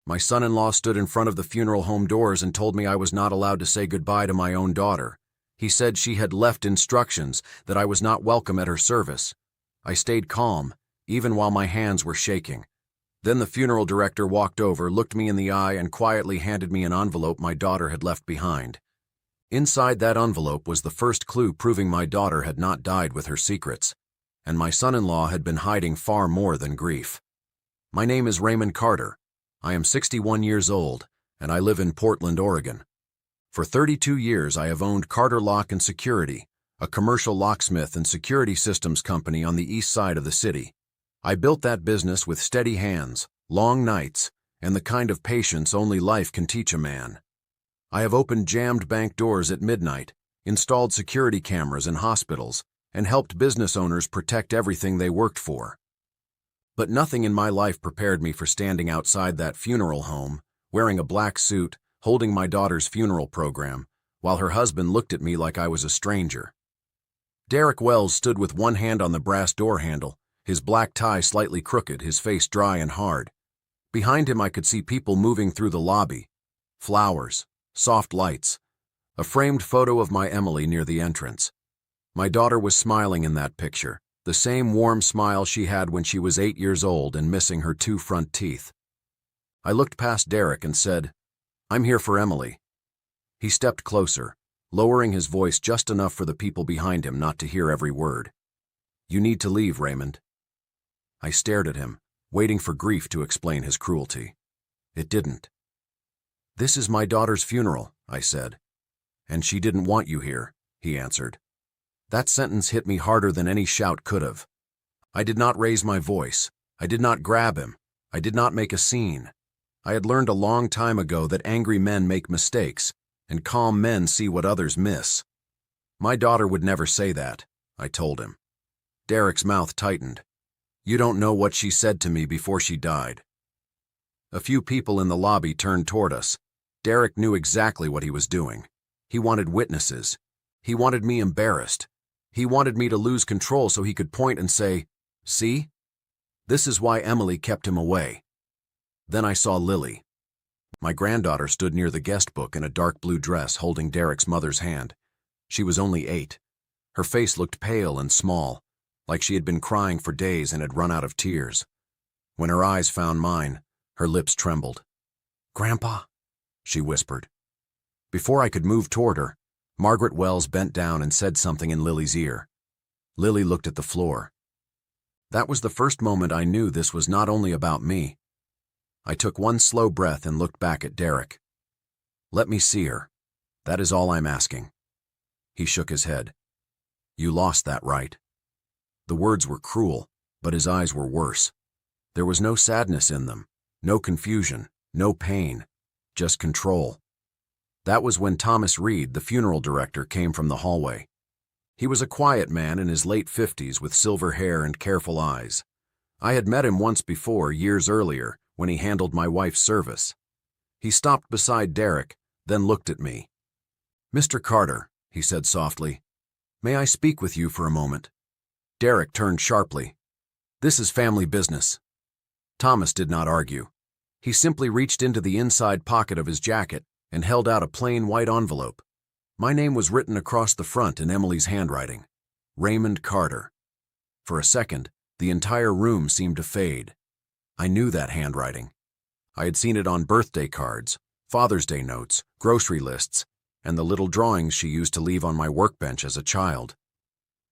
My son-in-law stood in front of the funeral home doors and told me I was not allowed to say goodbye to my own daughter. He said she had left instructions that I was not welcome at her service. I stayed calm, even while my hands were shaking. Then the funeral director walked over, looked me in the eye, and quietly handed me an envelope my daughter had left behind. Inside that envelope was the first clue proving my daughter had not died with her secrets, and my son-in-law had been hiding far more than grief. My name is Raymond Carter. I am 61 years old, and I live in Portland, Oregon. For 32 years, I have owned Carter Lock and Security, a commercial locksmith and security systems company on the east side of the city. I built that business with steady hands, long nights, and the kind of patience only life can teach a man. I have opened jammed bank doors at midnight, installed security cameras in hospitals, and helped business owners protect everything they worked for. But nothing in my life prepared me for standing outside that funeral home, wearing a black suit, holding my daughter's funeral program, while her husband looked at me like I was a stranger. Derek Wells stood with one hand on the brass door handle, his black tie slightly crooked, his face dry and hard. Behind him I could see people moving through the lobby. Flowers, soft lights, a framed photo of my Emily near the entrance. My daughter was smiling in that picture, the same warm smile she had when she was 8 years old and missing her 2 front teeth. I looked past Derek and said, "I'm here for Emily." He stepped closer, lowering his voice just enough for the people behind him not to hear every word. "You need to leave, Raymond." I stared at him, waiting for grief to explain his cruelty. It didn't. "This is my daughter's funeral," I said. "And she didn't want you here," he answered. That sentence hit me harder than any shout could have. I did not raise my voice. I did not grab him. I did not make a scene. I had learned a long time ago that angry men make mistakes, and calm men see what others miss. My daughter would never say that, I told him. Derek's mouth tightened. "You don't know what she said to me before she died." A few people in the lobby turned toward us. Derek knew exactly what he was doing. He wanted witnesses. He wanted me embarrassed. He wanted me to lose control so he could point and say, "See? This is why Emily kept him away." Then I saw Lily. My granddaughter stood near the guest book in a dark blue dress holding Derek's mother's hand. She was only 8. Her face looked pale and small, like she had been crying for days and had run out of tears. When her eyes found mine, her lips trembled. "Grandpa," she whispered. Before I could move toward her, Margaret Wells bent down and said something in Lily's ear. Lily looked at the floor. That was the first moment I knew this was not only about me. I took one slow breath and looked back at Derek. "Let me see her. That is all I'm asking." He shook his head. "You lost that right." The words were cruel, but his eyes were worse. There was no sadness in them, no confusion, no pain, just control. That was when Thomas Reed, the funeral director, came from the hallway. He was a quiet man in his late 50s with silver hair and careful eyes. I had met him once before, years earlier, when he handled my wife's service. He stopped beside Derek, then looked at me. "Mr. Carter," he said softly, "may I speak with you for a moment?" Derek turned sharply. "This is family business." Thomas did not argue. He simply reached into the inside pocket of his jacket and held out a plain white envelope. My name was written across the front in Emily's handwriting. Raymond Carter. For a second, the entire room seemed to fade. I knew that handwriting. I had seen it on birthday cards, Father's Day notes, grocery lists, and the little drawings she used to leave on my workbench as a child.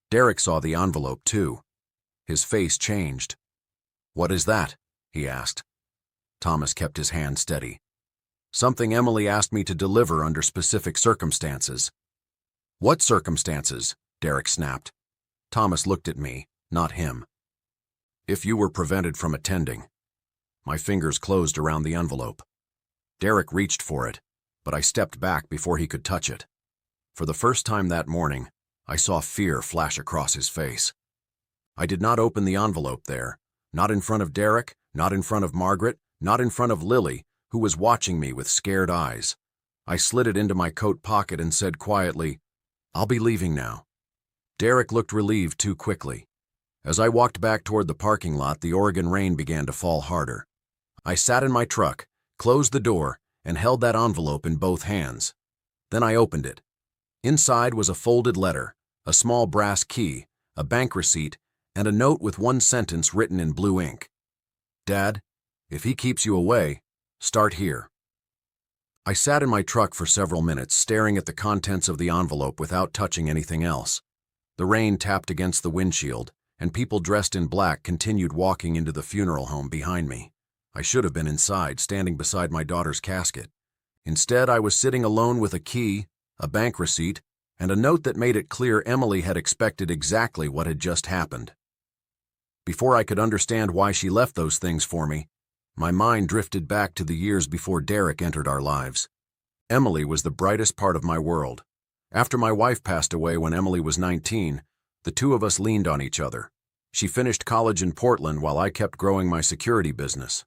Derek saw the envelope too. His face changed. "What is that?" he asked. Thomas kept his hand steady. "Something Emily asked me to deliver under specific circumstances." "What circumstances?" Derek snapped. Thomas looked at me, not him. "If you were prevented from attending." My fingers closed around the envelope. Derek reached for it, but I stepped back before he could touch it. For the first time that morning, I saw fear flash across his face. I did not open the envelope there, not in front of Derek, not in front of Margaret, not in front of Lily, who was watching me with scared eyes. I slid it into my coat pocket and said quietly, "I'll be leaving now." Derek looked relieved too quickly. As I walked back toward the parking lot, the Oregon rain began to fall harder. I sat in my truck, closed the door, and held that envelope in both hands. Then I opened it. Inside was a folded letter, a small brass key, a bank receipt, and a note with one sentence written in blue ink. "Dad, if he keeps you away, start here." I sat in my truck for several minutes, staring at the contents of the envelope without touching anything else. The rain tapped against the windshield, and people dressed in black continued walking into the funeral home behind me. I should have been inside, standing beside my daughter's casket. Instead, I was sitting alone with a key, a bank receipt, and a note that made it clear Emily had expected exactly what had just happened. Before I could understand why she left those things for me, my mind drifted back to the years before Derek entered our lives. Emily was the brightest part of my world. After my wife passed away when Emily was 19, the two of us leaned on each other. She finished college in Portland while I kept growing my security business.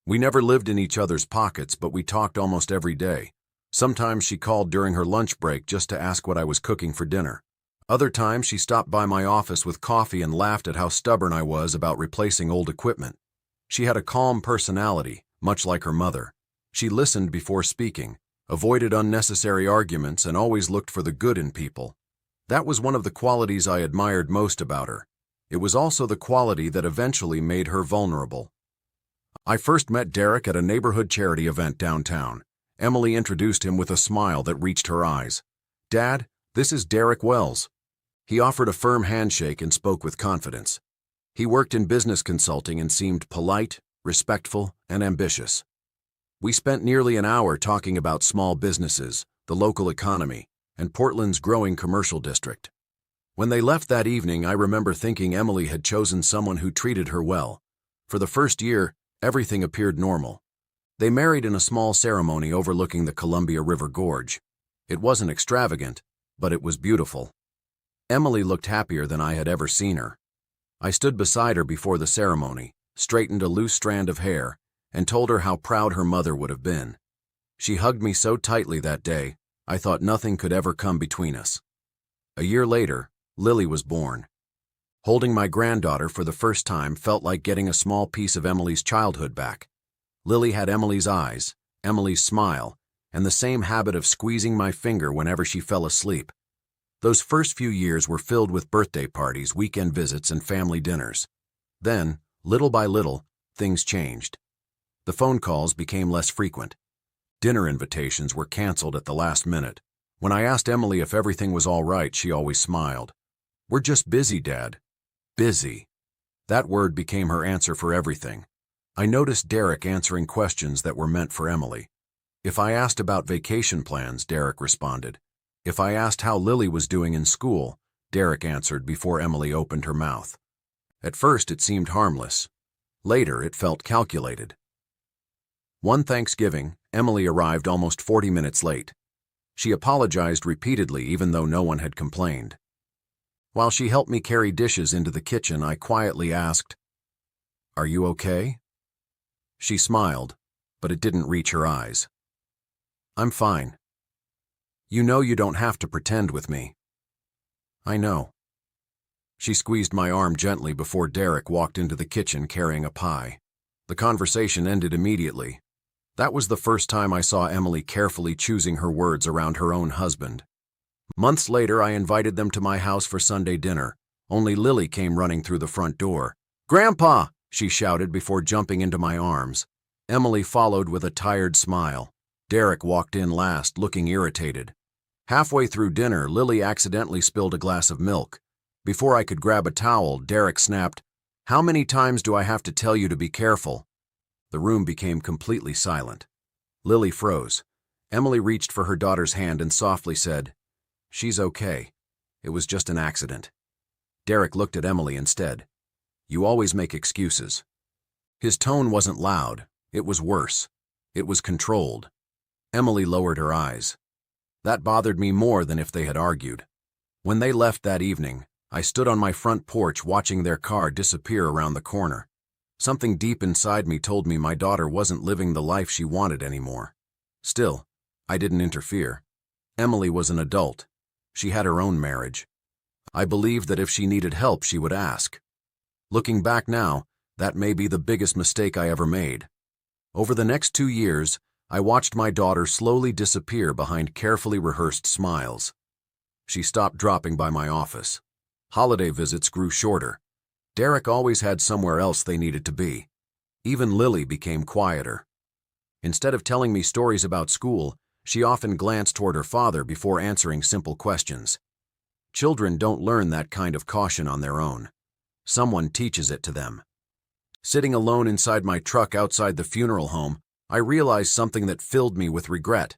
We never lived in each other's pockets, but we talked almost every day. Sometimes she called during her lunch break just to ask what I was cooking for dinner. Other times she stopped by my office with coffee and laughed at how stubborn I was about replacing old equipment. She had a calm personality, much like her mother. She listened before speaking, avoided unnecessary arguments, and always looked for the good in people. That was one of the qualities I admired most about her. It was also the quality that eventually made her vulnerable. I first met Derek at a neighborhood charity event downtown. Emily introduced him with a smile that reached her eyes. "Dad, this is Derek Wells." He offered a firm handshake and spoke with confidence. He worked in business consulting and seemed polite, respectful, and ambitious. We spent nearly an hour talking about small businesses, the local economy, and Portland's growing commercial district. When they left that evening, I remember thinking Emily had chosen someone who treated her well. For the first year, everything appeared normal. They married in a small ceremony overlooking the Columbia River Gorge. It wasn't extravagant, but it was beautiful. Emily looked happier than I had ever seen her. I stood beside her before the ceremony, straightened a loose strand of hair, and told her how proud her mother would have been. She hugged me so tightly that day, I thought nothing could ever come between us. A year later, Lily was born. Holding my granddaughter for the first time felt like getting a small piece of Emily's childhood back. Lily had Emily's eyes, Emily's smile, and the same habit of squeezing my finger whenever she fell asleep. Those first few years were filled with birthday parties, weekend visits, and family dinners. Then, little by little, things changed. The phone calls became less frequent. Dinner invitations were canceled at the last minute. When I asked Emily if everything was all right, she always smiled. "We're just busy, Dad." Busy. That word became her answer for everything. I noticed Derek answering questions that were meant for Emily. If I asked about vacation plans, Derek responded. If I asked how Lily was doing in school, Derek answered before Emily opened her mouth. At first, it seemed harmless. Later, it felt calculated. One Thanksgiving, Emily arrived almost 40 minutes late. She apologized repeatedly even though no one had complained. While she helped me carry dishes into the kitchen, I quietly asked, "Are you okay?" She smiled, but it didn't reach her eyes. "I'm fine. You know you don't have to pretend with me." "I know." She squeezed my arm gently before Derek walked into the kitchen carrying a pie. The conversation ended immediately. That was the first time I saw Emily carefully choosing her words around her own husband. Months later, I invited them to my house for Sunday dinner. Only Lily came running through the front door. "Grandpa!" she shouted before jumping into my arms. Emily followed with a tired smile. Derek walked in last, looking irritated. Halfway through dinner, Lily accidentally spilled a glass of milk. Before I could grab a towel, Derek snapped, "How many times do I have to tell you to be careful?" The room became completely silent. Lily froze. Emily reached for her daughter's hand and softly said, "She's okay. It was just an accident." Derek looked at Emily instead. "You always make excuses." His tone wasn't loud. It was worse. It was controlled. Emily lowered her eyes. That bothered me more than if they had argued. When they left that evening, I stood on my front porch watching their car disappear around the corner. Something deep inside me told me my daughter wasn't living the life she wanted anymore. Still, I didn't interfere. Emily was an adult. She had her own marriage. I believed that if she needed help, she would ask. Looking back now, that may be the biggest mistake I ever made. Over the next 2 years, I watched my daughter slowly disappear behind carefully rehearsed smiles. She stopped dropping by my office. Holiday visits grew shorter. Derek always had somewhere else they needed to be. Even Lily became quieter. Instead of telling me stories about school, she often glanced toward her father before answering simple questions. Children don't learn that kind of caution on their own. Someone teaches it to them. Sitting alone inside my truck outside the funeral home, I realized something that filled me with regret.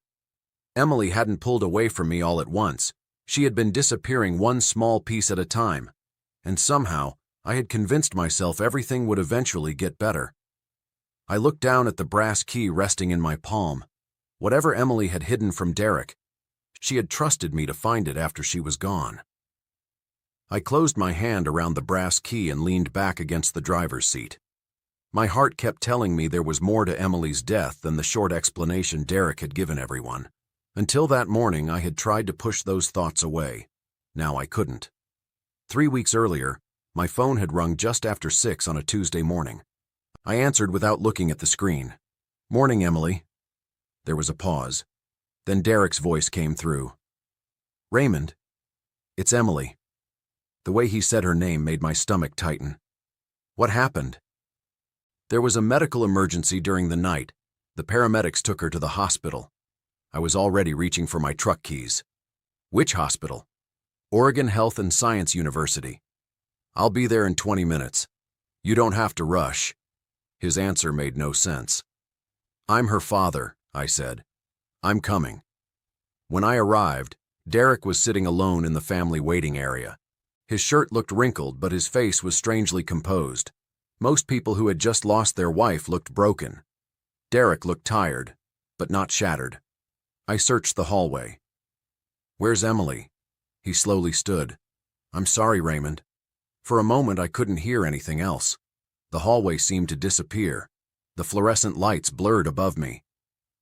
Emily hadn't pulled away from me all at once. She had been disappearing one small piece at a time. And somehow, I had convinced myself everything would eventually get better. I looked down at the brass key resting in my palm. Whatever Emily had hidden from Derek, she had trusted me to find it after she was gone. I closed my hand around the brass key and leaned back against the driver's seat. My heart kept telling me there was more to Emily's death than the short explanation Derek had given everyone. Until that morning, I had tried to push those thoughts away. Now I couldn't. 3 weeks earlier, my phone had rung just after 6 on a Tuesday morning. I answered without looking at the screen. "Morning, Emily." There was a pause. Then Derek's voice came through. "Raymond, it's Emily." The way he said her name made my stomach tighten. "What happened?" "There was a medical emergency during the night. The paramedics took her to the hospital." I was already reaching for my truck keys. "Which hospital?" "Oregon Health and Science University." "I'll be there in 20 minutes. You don't have to rush." His answer made no sense. "I'm her father," I said. "I'm coming." When I arrived, Derek was sitting alone in the family waiting area. His shirt looked wrinkled, but his face was strangely composed. Most people who had just lost their wife looked broken. Derek looked tired, but not shattered. I searched the hallway. "Where's Emily?" He slowly stood. "I'm sorry, Raymond." For a moment, I couldn't hear anything else. The hallway seemed to disappear. The fluorescent lights blurred above me.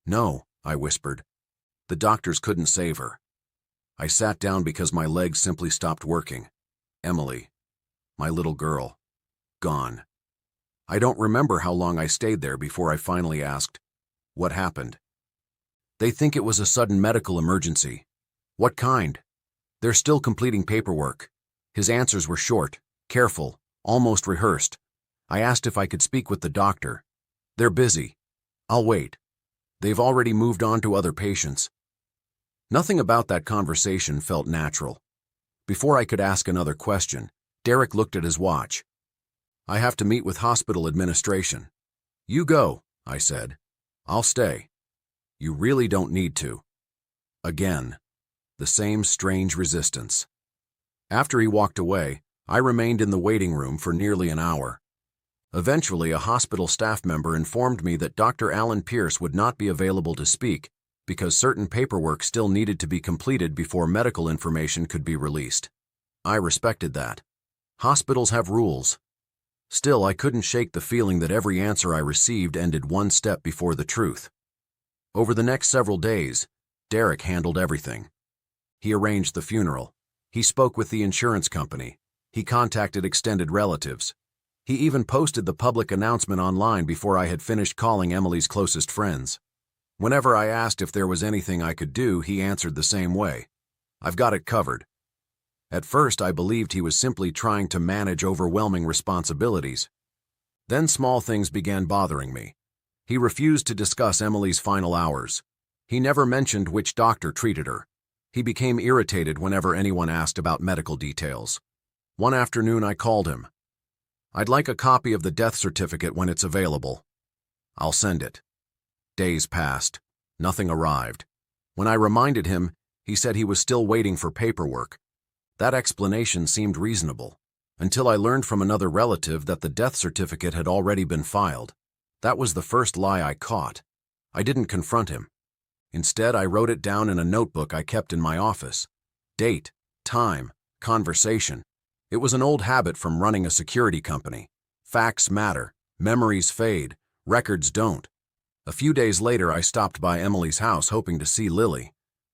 "No," I whispered. "The doctors couldn't save her." I sat down because my legs simply stopped working. Emily, my little girl, gone. I don't remember how long I stayed there before I finally asked, "What happened?" "They think it was a sudden medical emergency." "What kind?" "They're still completing paperwork." His answers were short, careful, almost rehearsed. I asked if I could speak with the doctor. "They're busy. I'll wait. They've already moved on to other patients." Nothing about that conversation felt natural. Before I could ask another question, Derek looked at his watch. "I have to meet with hospital administration." "You go," I said. "I'll stay." "You really don't need to." Again, the same strange resistance. After he walked away, I remained in the waiting room for nearly an hour. Eventually, a hospital staff member informed me that Dr. Alan Pierce would not be available to speak because certain paperwork still needed to be completed before medical information could be released. I respected that. Hospitals have rules. Still, I couldn't shake the feeling that every answer I received ended one step before the truth. Over the next several days, Derek handled everything. He arranged the funeral. He spoke with the insurance company. He contacted extended relatives. He even posted the public announcement online before I had finished calling Emily's closest friends. Whenever I asked if there was anything I could do, he answered the same way. "I've got it covered." At first, I believed he was simply trying to manage overwhelming responsibilities. Then small things began bothering me. He refused to discuss Emily's final hours. He never mentioned which doctor treated her. He became irritated whenever anyone asked about medical details. One afternoon, I called him. "I'd like a copy of the death certificate when it's available." "I'll send it." Days passed. Nothing arrived. When I reminded him, he said he was still waiting for paperwork. That explanation seemed reasonable, until I learned from another relative that the death certificate had already been filed. That was the first lie I caught. I didn't confront him. Instead, I wrote it down in a notebook I kept in my office. Date, time, conversation. It was an old habit from running a security company. Facts matter, memories fade, records don't. A few days later, I stopped by Emily's house hoping to see Lily.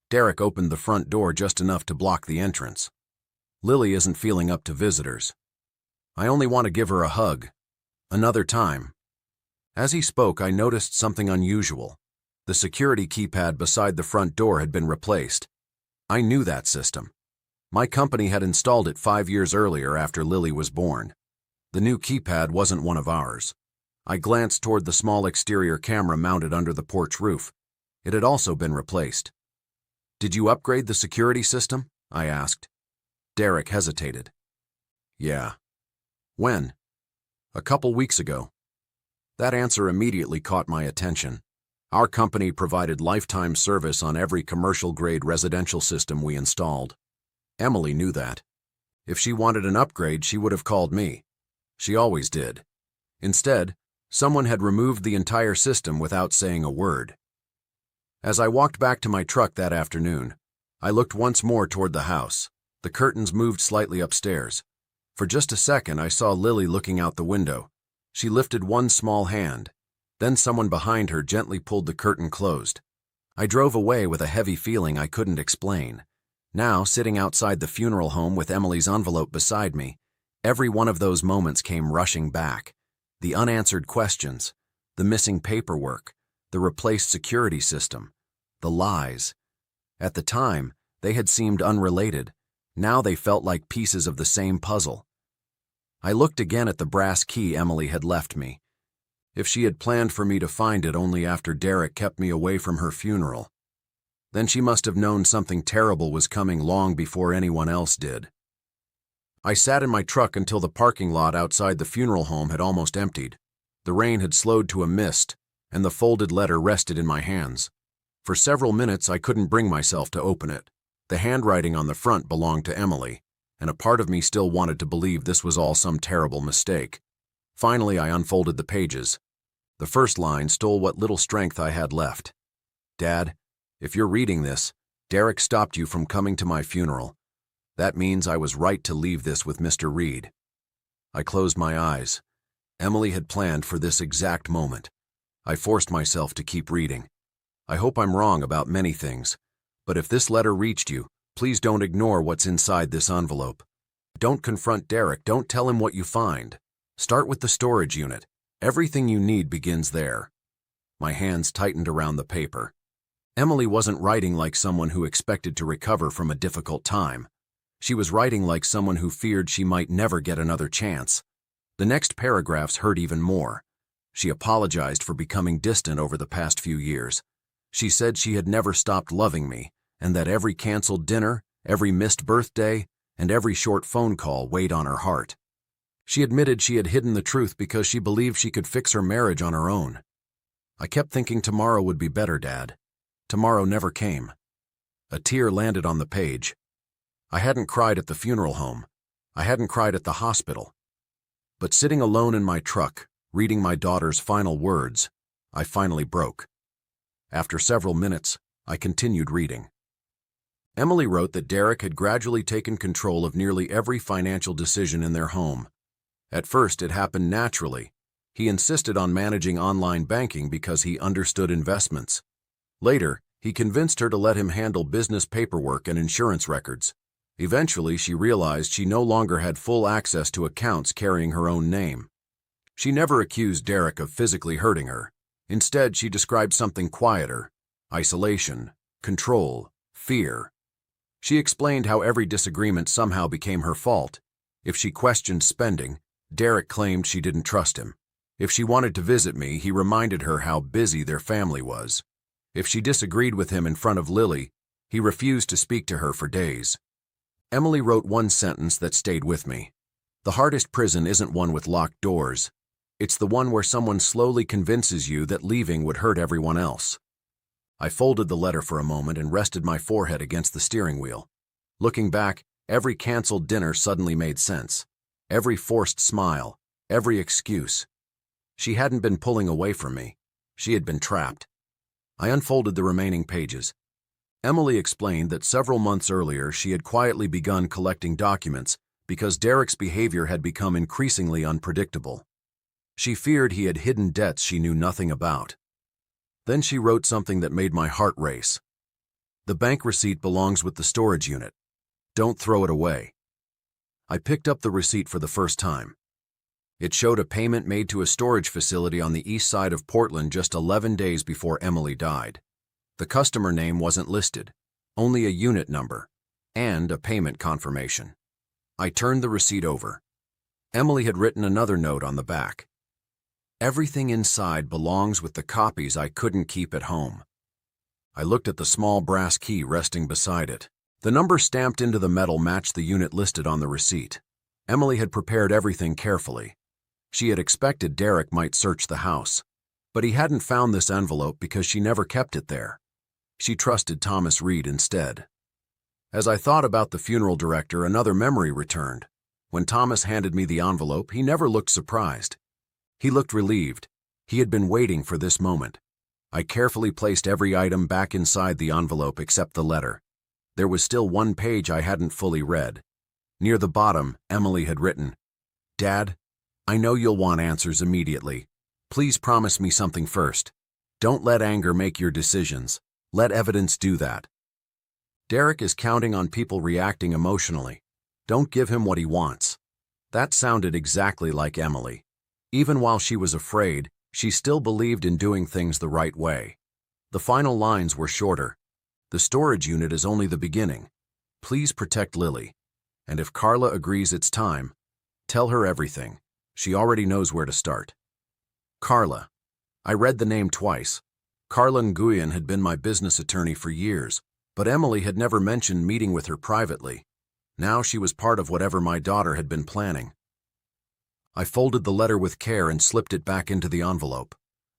Derek opened the front door just enough to block the entrance. "Lily isn't feeling up to visitors. I only want to give her a hug. Another time." As he spoke, I noticed something unusual. The security keypad beside the front door had been replaced. I knew that system. My company had installed it 5 years earlier after Lily was born. The new keypad wasn't one of ours. I glanced toward the small exterior camera mounted under the porch roof. It had also been replaced. "Did you upgrade the security system?" I asked. Derek hesitated. "Yeah." "When?" "A couple weeks ago." That answer immediately caught my attention. Our company provided lifetime service on every commercial-grade residential system we installed. Emily knew that. If she wanted an upgrade, she would have called me. She always did. Instead, someone had removed the entire system without saying a word. As I walked back to my truck that afternoon, I looked once more toward the house. The curtains moved slightly upstairs. For just a second, I saw Lily looking out the window. She lifted one small hand. Then someone behind her gently pulled the curtain closed. I drove away with a heavy feeling I couldn't explain. Now, sitting outside the funeral home with Emily's envelope beside me, every one of those moments came rushing back. The unanswered questions, the missing paperwork, the replaced security system, the lies. At the time, they had seemed unrelated. Now they felt like pieces of the same puzzle. I looked again at the brass key Emily had left me. If she had planned for me to find it only after Derek kept me away from her funeral, then she must have known something terrible was coming long before anyone else did. I sat in my truck until the parking lot outside the funeral home had almost emptied. The rain had slowed to a mist, and the folded letter rested in my hands. For several minutes, I couldn't bring myself to open it. The handwriting on the front belonged to Emily, and a part of me still wanted to believe this was all some terrible mistake. Finally, I unfolded the pages. The first line stole what little strength I had left. "Dad, if you're reading this, Derek stopped you from coming to my funeral. That means I was right to leave this with Mr. Reed." I closed my eyes. Emily had planned for this exact moment. I forced myself to keep reading. I hope I'm wrong about many things, but if this letter reached you, please don't ignore what's inside this envelope. Don't confront Derek. Don't tell him what you find. Start with the storage unit. Everything you need begins there. My hands tightened around the paper. Emily wasn't writing like someone who expected to recover from a difficult time. She was writing like someone who feared she might never get another chance. The next paragraphs hurt even more. She apologized for becoming distant over the past few years. She said she had never stopped loving me, and that every canceled dinner, every missed birthday, and every short phone call weighed on her heart. She admitted she had hidden the truth because she believed she could fix her marriage on her own. I kept thinking tomorrow would be better, Dad. Tomorrow never came. A tear landed on the page. I hadn't cried at the funeral home. I hadn't cried at the hospital. But sitting alone in my truck, reading my daughter's final words, I finally broke. After several minutes, I continued reading. Emily wrote that Derek had gradually taken control of nearly every financial decision in their home. At first, it happened naturally. He insisted on managing online banking because he understood investments. Later, he convinced her to let him handle business paperwork and insurance records. Eventually, she realized she no longer had full access to accounts carrying her own name. She never accused Derek of physically hurting her. Instead, she described something quieter: isolation, control, fear. She explained how every disagreement somehow became her fault. If she questioned spending, Derek claimed she didn't trust him. If she wanted to visit me, he reminded her how busy their family was. If she disagreed with him in front of Lily, he refused to speak to her for days. Emily wrote one sentence that stayed with me. "The hardest prison isn't one with locked doors. It's the one where someone slowly convinces you that leaving would hurt everyone else." I folded the letter for a moment and rested my forehead against the steering wheel. Looking back, every canceled dinner suddenly made sense. Every forced smile, every excuse. She hadn't been pulling away from me. She had been trapped. I unfolded the remaining pages. Emily explained that several months earlier she had quietly begun collecting documents because Derek's behavior had become increasingly unpredictable. She feared he had hidden debts she knew nothing about. Then she wrote something that made my heart race. "The bank receipt belongs with the storage unit. Don't throw it away." I picked up the receipt for the first time. It showed a payment made to a storage facility on the east side of Portland just 11 days before Emily died. The customer name wasn't listed, only a unit number, and a payment confirmation. I turned the receipt over. Emily had written another note on the back. Everything inside belongs with the copies I couldn't keep at home. I looked at the small brass key resting beside it. The number stamped into the metal matched the unit listed on the receipt. Emily had prepared everything carefully. She had expected Derek might search the house, but he hadn't found this envelope because she never kept it there. She trusted Thomas Reed instead. As I thought about the funeral director, another memory returned. When Thomas handed me the envelope, he never looked surprised. He looked relieved. He had been waiting for this moment. I carefully placed every item back inside the envelope except the letter. There was still one page I hadn't fully read. Near the bottom, Emily had written, "Dad, I know you'll want answers immediately. Please promise me something first. Don't let anger make your decisions. Let evidence do that. Derek is counting on people reacting emotionally. Don't give him what he wants." That sounded exactly like Emily. Even while she was afraid, she still believed in doing things the right way. The final lines were shorter. "The storage unit is only the beginning. Please protect Lily. And if Carla agrees it's time, tell her everything. She already knows where to start." Carla. I read the name twice. Carla Nguyen had been my business attorney for years, but Emily had never mentioned meeting with her privately. Now she was part of whatever my daughter had been planning. I folded the letter with care and slipped it back into the envelope.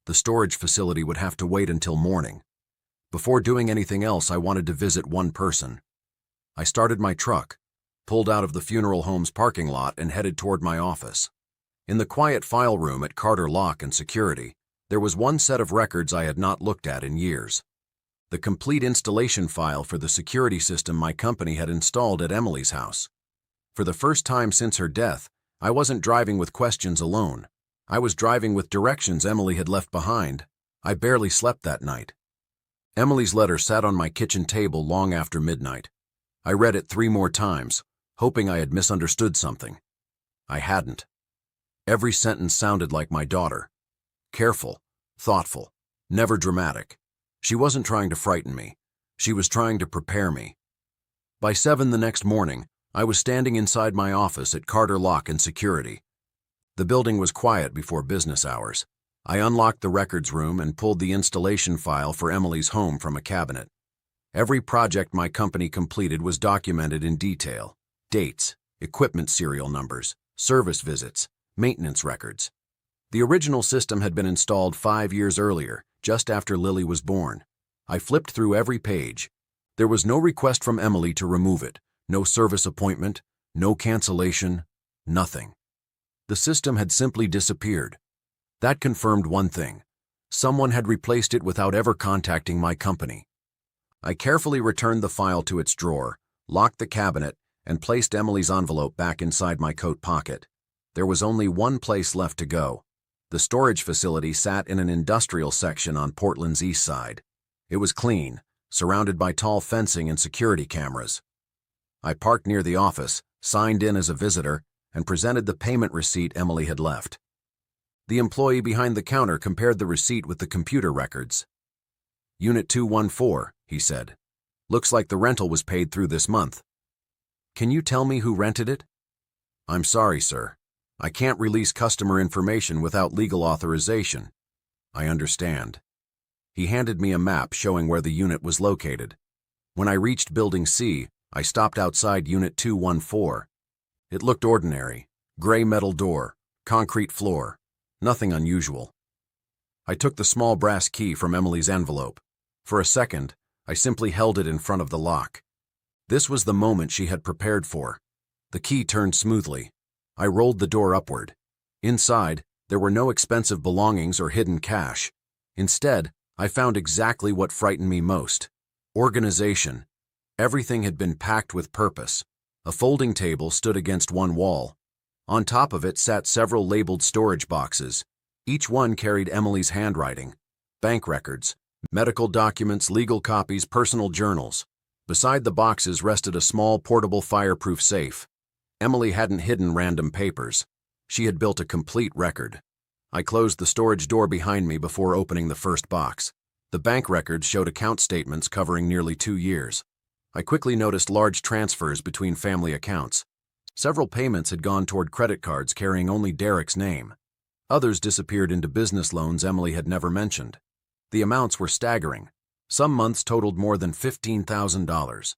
The storage facility would have to wait until morning. Before doing anything else, I wanted to visit one person. I started my truck, pulled out of the funeral home's parking lot, and headed toward my office. In the quiet file room at Carter Lock and Security, there was one set of records I had not looked at in years. The complete installation file for the security system my company had installed at Emily's house. For the first time since her death, I wasn't driving with questions alone. I was driving with directions Emily had left behind. I barely slept that night. Emily's letter sat on my kitchen table long after midnight. I read it 3 more times, hoping I had misunderstood something. I hadn't. Every sentence sounded like my daughter. Careful, thoughtful, never dramatic. She wasn't trying to frighten me. She was trying to prepare me. By 7 the next morning, I was standing inside my office at Carter Lock and Security. The building was quiet before business hours. I unlocked the records room and pulled the installation file for Emily's home from a cabinet. Every project my company completed was documented in detail. Dates, equipment serial numbers, service visits, maintenance records. The original system had been installed 5 years earlier, just after Lily was born. I flipped through every page. There was no request from Emily to remove it, no service appointment, no cancellation, nothing. The system had simply disappeared. That confirmed one thing. Someone had replaced it without ever contacting my company. I carefully returned the file to its drawer, locked the cabinet, and placed Emily's envelope back inside my coat pocket. There was only one place left to go. The storage facility sat in an industrial section on Portland's east side. It was clean, surrounded by tall fencing and security cameras. I parked near the office, signed in as a visitor, and presented the payment receipt Emily had left. The employee behind the counter compared the receipt with the computer records. "Unit 214, he said. "Looks like the rental was paid through this month. Can you tell me who rented it?" "I'm sorry, sir. I can't release customer information without legal authorization." "I understand." He handed me a map showing where the unit was located. When I reached Building C, I stopped outside Unit 214. It looked ordinary. Gray metal door, concrete floor. Nothing unusual. I took the small brass key from Emily's envelope. For a second, I simply held it in front of the lock. This was the moment she had prepared for. The key turned smoothly. I rolled the door upward. Inside, there were no expensive belongings or hidden cash. Instead, I found exactly what frightened me most: organization. Everything had been packed with purpose. A folding table stood against one wall. On top of it sat several labeled storage boxes. Each one carried Emily's handwriting: bank records, medical documents, legal copies, personal journals. Beside the boxes rested a small portable fireproof safe. Emily hadn't hidden random papers. She had built a complete record. I closed the storage door behind me before opening the first box. The bank records showed account statements covering nearly 2 years. I quickly noticed large transfers between family accounts. Several payments had gone toward credit cards carrying only Derek's name. Others disappeared into business loans Emily had never mentioned. The amounts were staggering. Some months totaled more than $15,000.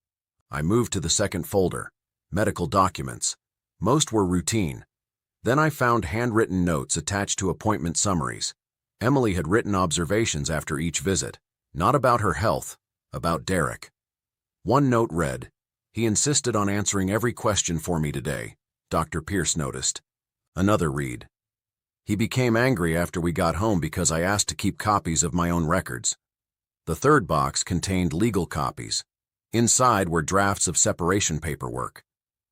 I moved to the second folder, medical documents. Most were routine. Then I found handwritten notes attached to appointment summaries. Emily had written observations after each visit, not about her health, about Derek. One note read, "He insisted on answering every question for me today," Dr. Pierce noticed. Another read, "He became angry after we got home because I asked to keep copies of my own records." The third box contained legal copies. Inside were drafts of separation paperwork.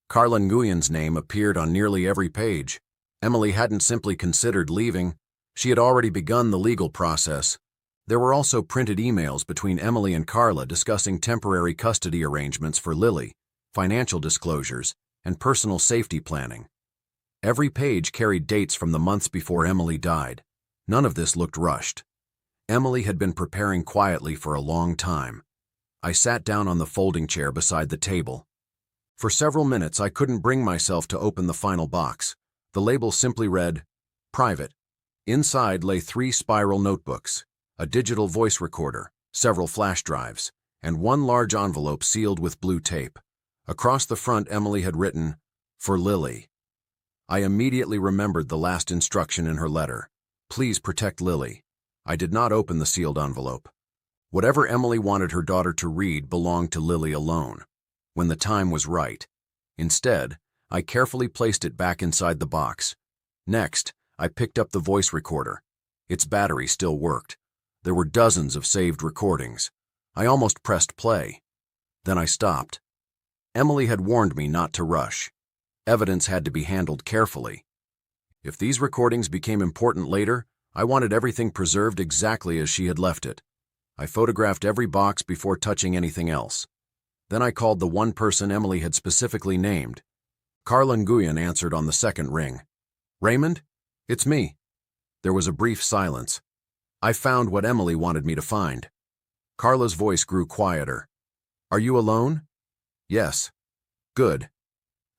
Carla Nguyen's name appeared on nearly every page. Emily hadn't simply considered leaving. She had already begun the legal process. There were also printed emails between Emily and Carla discussing temporary custody arrangements for Lily, financial disclosures, and personal safety planning. Every page carried dates from the months before Emily died. None of this looked rushed. Emily had been preparing quietly for a long time. I sat down on the folding chair beside the table. For several minutes, I couldn't bring myself to open the final box. The label simply read, "Private." Inside lay 3 spiral notebooks, a digital voice recorder, several flash drives, and one large envelope sealed with blue tape. Across the front, Emily had written, "For Lily." I immediately remembered the last instruction in her letter. "Please protect Lily." I did not open the sealed envelope. Whatever Emily wanted her daughter to read belonged to Lily alone, when the time was right. Instead, I carefully placed it back inside the box. Next, I picked up the voice recorder. Its battery still worked. There were dozens of saved recordings. I almost pressed play. Then I stopped. Emily had warned me not to rush. Evidence had to be handled carefully. If these recordings became important later, I wanted everything preserved exactly as she had left it. I photographed every box before touching anything else. Then I called the one person Emily had specifically named. Carla Nguyen answered on the second ring. "Raymond? It's me." There was a brief silence. I found what Emily wanted me to find. Carla's voice grew quieter. "Are you alone?" "Yes." "Good."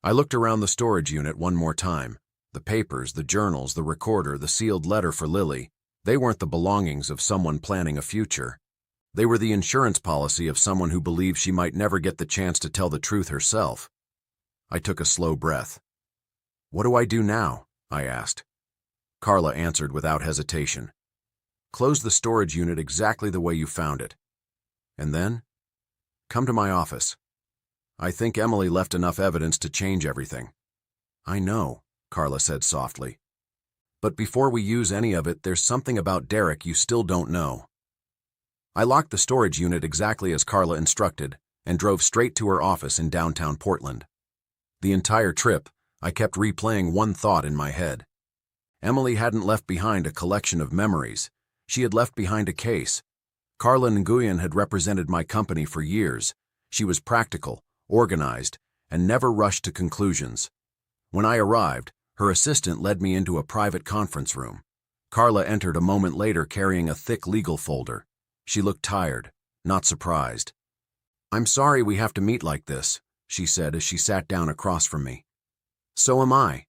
I looked around the storage unit one more time. The papers, the journals, the recorder, the sealed letter for Lily, they weren't the belongings of someone planning a future. They were the insurance policy of someone who believed she might never get the chance to tell the truth herself. I took a slow breath. "What do I do now?" I asked. Carla answered without hesitation. "Close the storage unit exactly the way you found it. And then, come to my office. I think Emily left enough evidence to change everything." "I know," Carla said softly. "But before we use any of it, there's something about Derek you still don't know." I locked the storage unit exactly as Carla instructed and drove straight to her office in downtown Portland. The entire trip, I kept replaying one thought in my head. Emily hadn't left behind a collection of memories. She had left behind a case. Carla Nguyen had represented my company for years. She was practical, organized, and never rushed to conclusions. When I arrived, her assistant led me into a private conference room. Carla entered a moment later carrying a thick legal folder. She looked tired, not surprised. "I'm sorry we have to meet like this," she said as she sat down across from me. "So am I."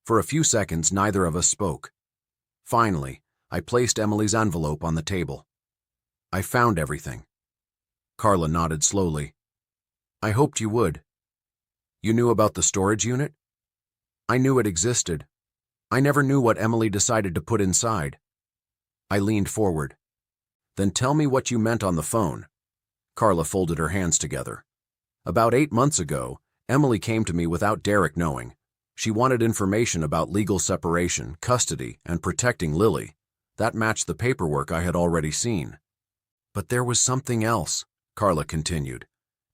For a few seconds, neither of us spoke. Finally, I placed Emily's envelope on the table. "I found everything." Carla nodded slowly. "I hoped you would." "You knew about the storage unit?" "I knew it existed. I never knew what Emily decided to put inside." I leaned forward. "Then tell me what you meant on the phone." Carla folded her hands together. "About 8 months ago, Emily came to me without Derek knowing. She wanted information about legal separation, custody, and protecting Lily. That matched the paperwork I had already seen." "But there was something else," Carla continued.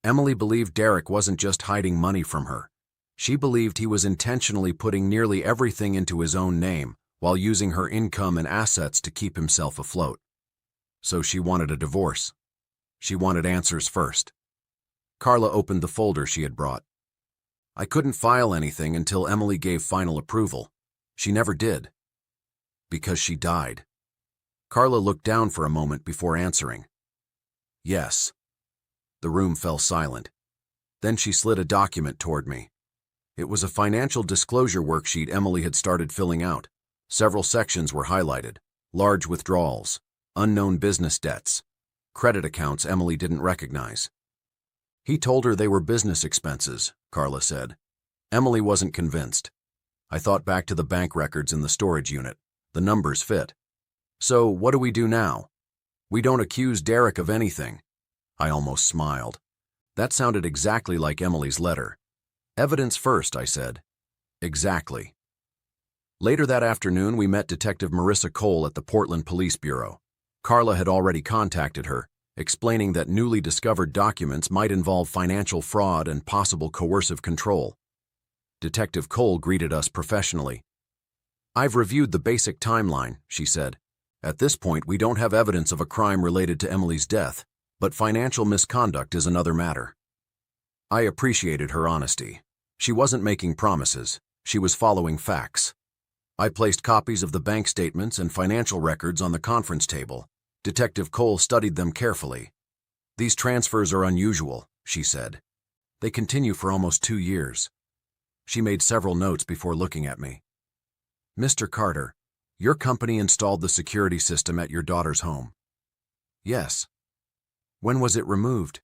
"Emily believed Derek wasn't just hiding money from her. She believed he was intentionally putting nearly everything into his own name while using her income and assets to keep himself afloat. So she wanted a divorce. She wanted answers first." Carla opened the folder she had brought. "I couldn't file anything until Emily gave final approval. She never did. Because she died. Carla looked down for a moment before answering. Yes. The room fell silent. Then she slid a document toward me. It was a financial disclosure worksheet Emily had started filling out. Several sections were highlighted. Large withdrawals, unknown business debts, credit accounts Emily didn't recognize. He told her they were business expenses, Carla said. Emily wasn't convinced. I thought back to the bank records in the storage unit. The numbers fit. So what do we do now? We don't accuse Derek of anything. I almost smiled. That sounded exactly like Emily's letter. Evidence first, I said. Exactly. Later that afternoon, we met Detective Marissa Cole at the Portland Police Bureau. Carla had already contacted her, explaining that newly discovered documents might involve financial fraud and possible coercive control. Detective Cole greeted us professionally. I've reviewed the basic timeline, she said. At this point, we don't have evidence of a crime related to Emily's death, but financial misconduct is another matter. I appreciated her honesty. She wasn't making promises. She was following facts. I placed copies of the bank statements and financial records on the conference table. Detective Cole studied them carefully. These transfers are unusual, she said. They continue for almost 2 years. She made several notes before looking at me. Mr. Carter, your company installed the security system at your daughter's home. Yes. When was it removed?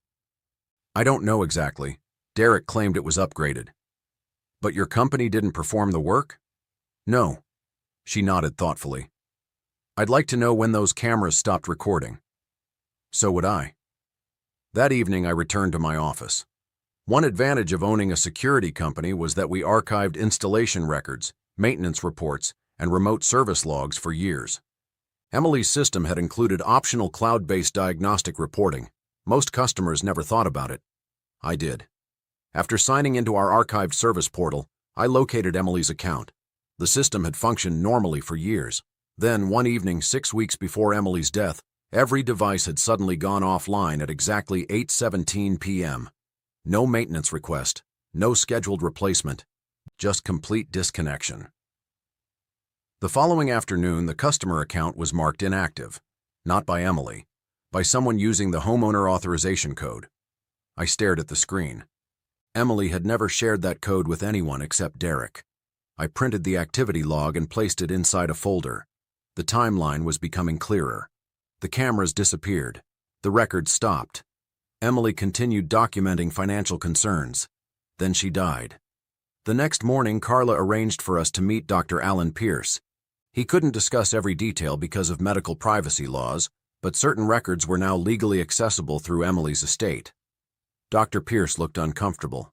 I don't know exactly. Derek claimed it was upgraded. But your company didn't perform the work? No. She nodded thoughtfully. I'd like to know when those cameras stopped recording. So would I. That evening, I returned to my office. One advantage of owning a security company was that we archived installation records, maintenance reports, and remote service logs for years. Emily's system had included optional cloud-based diagnostic reporting. Most customers never thought about it. I did. After signing into our archived service portal, I located Emily's account. The system had functioned normally for years. Then, one evening 6 weeks before Emily's death, every device had suddenly gone offline at exactly 8:17 p.m. No maintenance request, no scheduled replacement, just complete disconnection. The following afternoon, the customer account was marked inactive, not by Emily, by someone using the homeowner authorization code. I stared at the screen. Emily had never shared that code with anyone except Derek. I printed the activity log and placed it inside a folder. The timeline was becoming clearer. The cameras disappeared. The records stopped. Emily continued documenting financial concerns. Then she died. The next morning, Carla arranged for us to meet Dr. Alan Pierce. He couldn't discuss every detail because of medical privacy laws, but certain records were now legally accessible through Emily's estate. Dr. Pierce looked uncomfortable.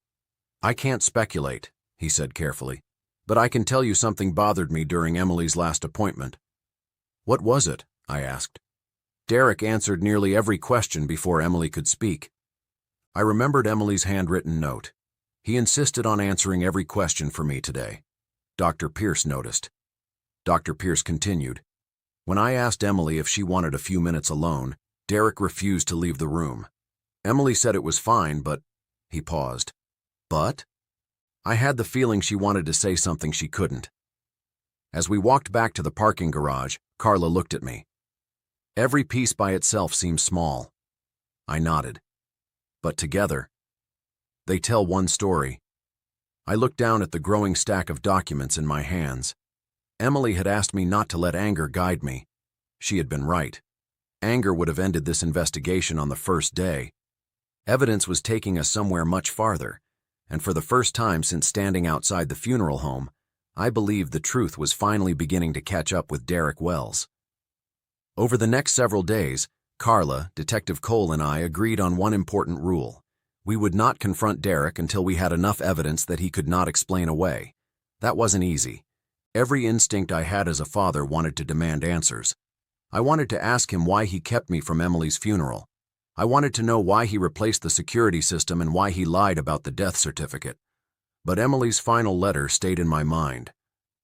I can't speculate, he said carefully, but I can tell you something bothered me during Emily's last appointment. What was it? I asked. Derek answered nearly every question before Emily could speak. I remembered Emily's handwritten note. He insisted on answering every question for me today. Dr. Pierce noticed. Dr. Pierce continued. When I asked Emily if she wanted a few minutes alone, Derek refused to leave the room. Emily said it was fine, but... He paused. But? I had the feeling she wanted to say something she couldn't. As we walked back to the parking garage, Carla looked at me. Every piece by itself seems small. I nodded. But together, they tell one story. I looked down at the growing stack of documents in my hands. Emily had asked me not to let anger guide me. She had been right. Anger would have ended this investigation on the first day. Evidence was taking us somewhere much farther, and for the first time since standing outside the funeral home, I believed the truth was finally beginning to catch up with Derek Wells. Over the next several days, Carla, Detective Cole, and I agreed on one important rule. We would not confront Derek until we had enough evidence that he could not explain away. That wasn't easy. Every instinct I had as a father wanted to demand answers. I wanted to ask him why he kept me from Emily's funeral. I wanted to know why he replaced the security system and why he lied about the death certificate. But Emily's final letter stayed in my mind.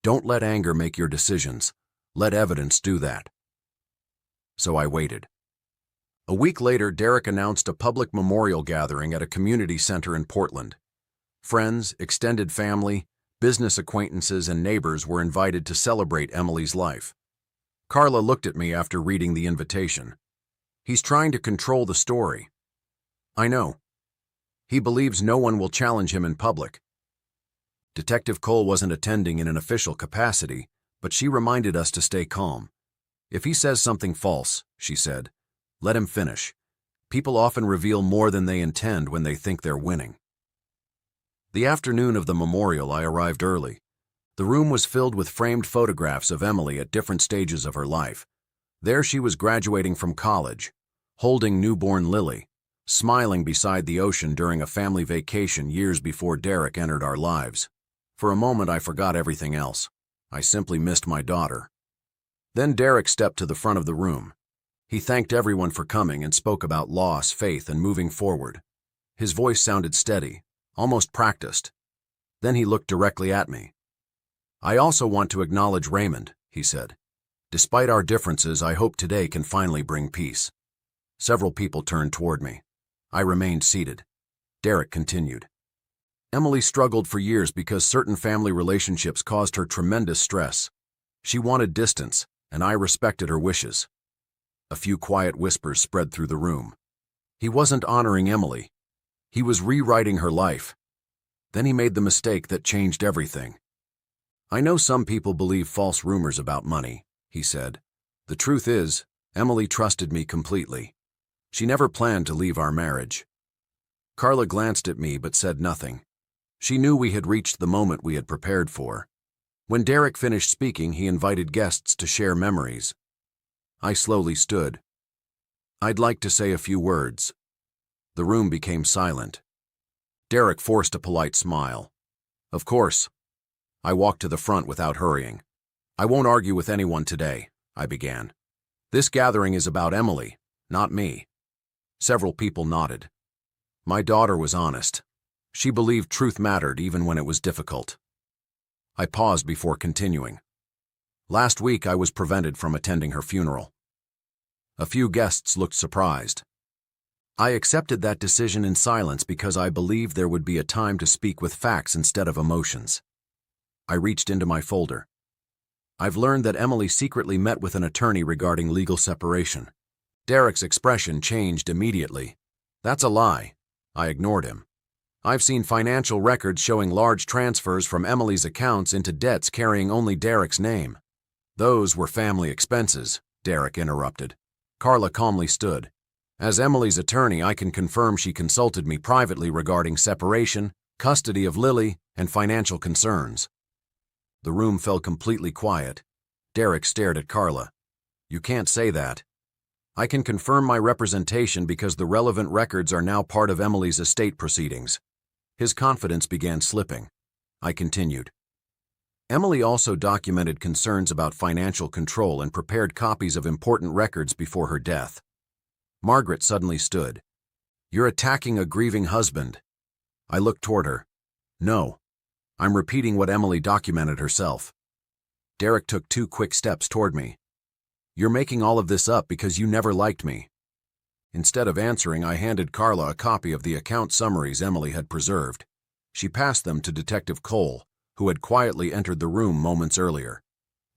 Don't let anger make your decisions. Let evidence do that. So I waited. A week later, Derek announced a public memorial gathering at a community center in Portland. Friends, extended family, Business acquaintances and neighbors were invited to celebrate Emily's life. Carla looked at me after reading the invitation. He's trying to control the story. I know. He believes no one will challenge him in public. Detective Cole wasn't attending in an official capacity, but she reminded us to stay calm. If he says something false, she said, let him finish. People often reveal more than they intend when they think they're winning. The afternoon of the memorial, I arrived early. The room was filled with framed photographs of Emily at different stages of her life. There she was graduating from college, holding newborn Lily, smiling beside the ocean during a family vacation years before Derek entered our lives. For a moment, I forgot everything else. I simply missed my daughter. Then Derek stepped to the front of the room. He thanked everyone for coming and spoke about loss, faith, and moving forward. His voice sounded steady, almost practiced. Then he looked directly at me. I also want to acknowledge Raymond, he said. Despite our differences, I hope today can finally bring peace. Several people turned toward me. I remained seated. Derek continued. Emily struggled for years because certain family relationships caused her tremendous stress. She wanted distance, and I respected her wishes. A few quiet whispers spread through the room. He wasn't honoring Emily. He was rewriting her life. Then he made the mistake that changed everything. I know some people believe false rumors about money, he said. The truth is, Emily trusted me completely. She never planned to leave our marriage. Carla glanced at me but said nothing. She knew we had reached the moment we had prepared for. When Derek finished speaking, he invited guests to share memories. I slowly stood. I'd like to say a few words. The room became silent. Derek forced a polite smile. Of course. I walked to the front without hurrying. I won't argue with anyone today, I began. This gathering is about Emily, not me. Several people nodded. My daughter was honest. She believed truth mattered even when it was difficult. I paused before continuing. Last week I was prevented from attending her funeral. A few guests looked surprised. I accepted that decision in silence because I believed there would be a time to speak with facts instead of emotions. I reached into my folder. I've learned that Emily secretly met with an attorney regarding legal separation. Derek's expression changed immediately. That's a lie. I ignored him. I've seen financial records showing large transfers from Emily's accounts into debts carrying only Derek's name. Those were family expenses, Derek interrupted. Carla calmly stood. As Emily's attorney, I can confirm she consulted me privately regarding separation, custody of Lily, and financial concerns. The room fell completely quiet. Derek stared at Carla. You can't say that. I can confirm my representation because the relevant records are now part of Emily's estate proceedings. His confidence began slipping. I continued. Emily also documented concerns about financial control and prepared copies of important records before her death. Margaret suddenly stood. You're attacking a grieving husband. I looked toward her. No. I'm repeating what Emily documented herself. Derek took 2 quick steps toward me. You're making all of this up because you never liked me. Instead of answering, I handed Carla a copy of the account summaries Emily had preserved. She passed them to Detective Cole, who had quietly entered the room moments earlier.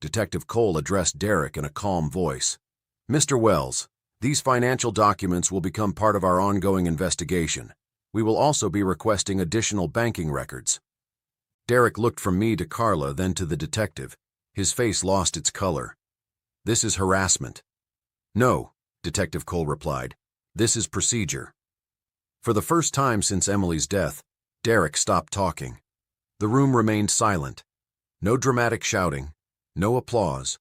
Detective Cole addressed Derek in a calm voice. Mr. Wells, these financial documents will become part of our ongoing investigation. We will also be requesting additional banking records. Derek looked from me to Carla, then to the detective. His face lost its color. This is harassment. No, Detective Cole replied. This is procedure. For the first time since Emily's death, Derek stopped talking. The room remained silent. No dramatic shouting, no applause.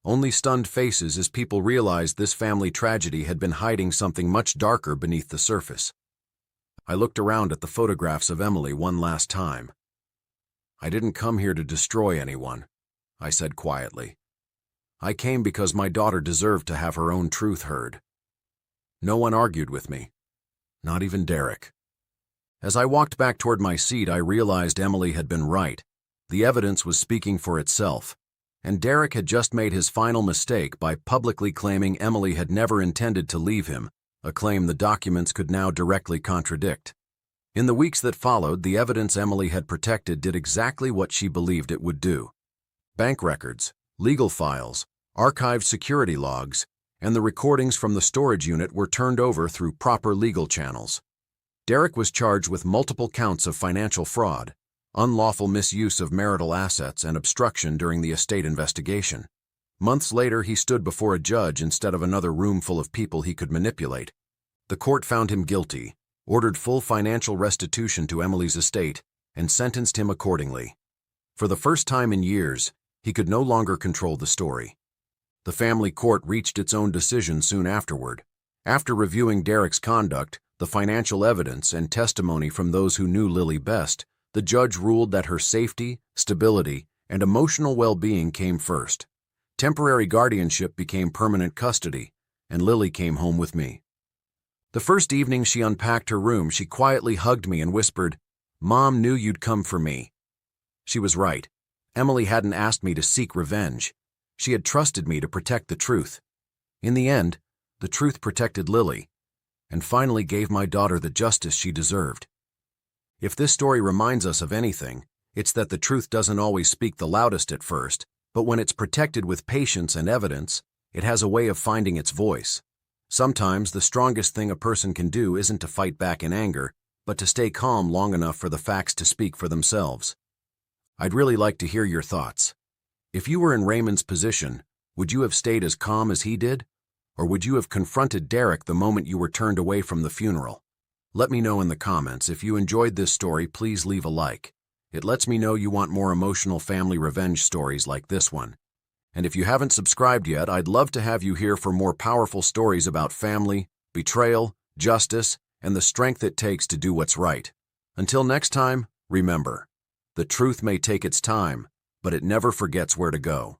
Only stunned faces as people realized this family tragedy had been hiding something much darker beneath the surface. I looked around at the photographs of Emily one last time. I didn't come here to destroy anyone, I said quietly. I came because my daughter deserved to have her own truth heard. No one argued with me, not even Derek. As I walked back toward my seat, I realized Emily had been right. The evidence was speaking for itself, and Derek had just made his final mistake by publicly claiming Emily had never intended to leave him, a claim the documents could now directly contradict. In the weeks that followed, the evidence Emily had protected did exactly what she believed it would do. Bank records, legal files, archived security logs, and the recordings from the storage unit were turned over through proper legal channels. Derek was charged with multiple counts of financial fraud, unlawful misuse of marital assets, and obstruction during the estate investigation. Months later, he stood before a judge instead of another room full of people he could manipulate. The court found him guilty, ordered full financial restitution to Emily's estate, and sentenced him accordingly. For the first time in years, he could no longer control the story. The family court reached its own decision soon afterward. After reviewing Derek's conduct, the financial evidence, and testimony from those who knew Lily best, the judge ruled that her safety, stability, and emotional well-being came first. Temporary guardianship became permanent custody, and Lily came home with me. The first evening she unpacked her room, she quietly hugged me and whispered, "Mom knew you'd come for me." She was right. Emily hadn't asked me to seek revenge. She had trusted me to protect the truth. In the end, the truth protected Lily, and finally gave my daughter the justice she deserved. If this story reminds us of anything, it's that the truth doesn't always speak the loudest at first, but when it's protected with patience and evidence, it has a way of finding its voice. Sometimes the strongest thing a person can do isn't to fight back in anger, but to stay calm long enough for the facts to speak for themselves. I'd really like to hear your thoughts. If you were in Raymond's position, would you have stayed as calm as he did? Or would you have confronted Derek the moment you were turned away from the funeral? Let me know in the comments. If you enjoyed this story, please leave a like. It lets me know you want more emotional family revenge stories like this one. And if you haven't subscribed yet, I'd love to have you here for more powerful stories about family, betrayal, justice, and the strength it takes to do what's right. Until next time, remember, the truth may take its time, but it never forgets where to go.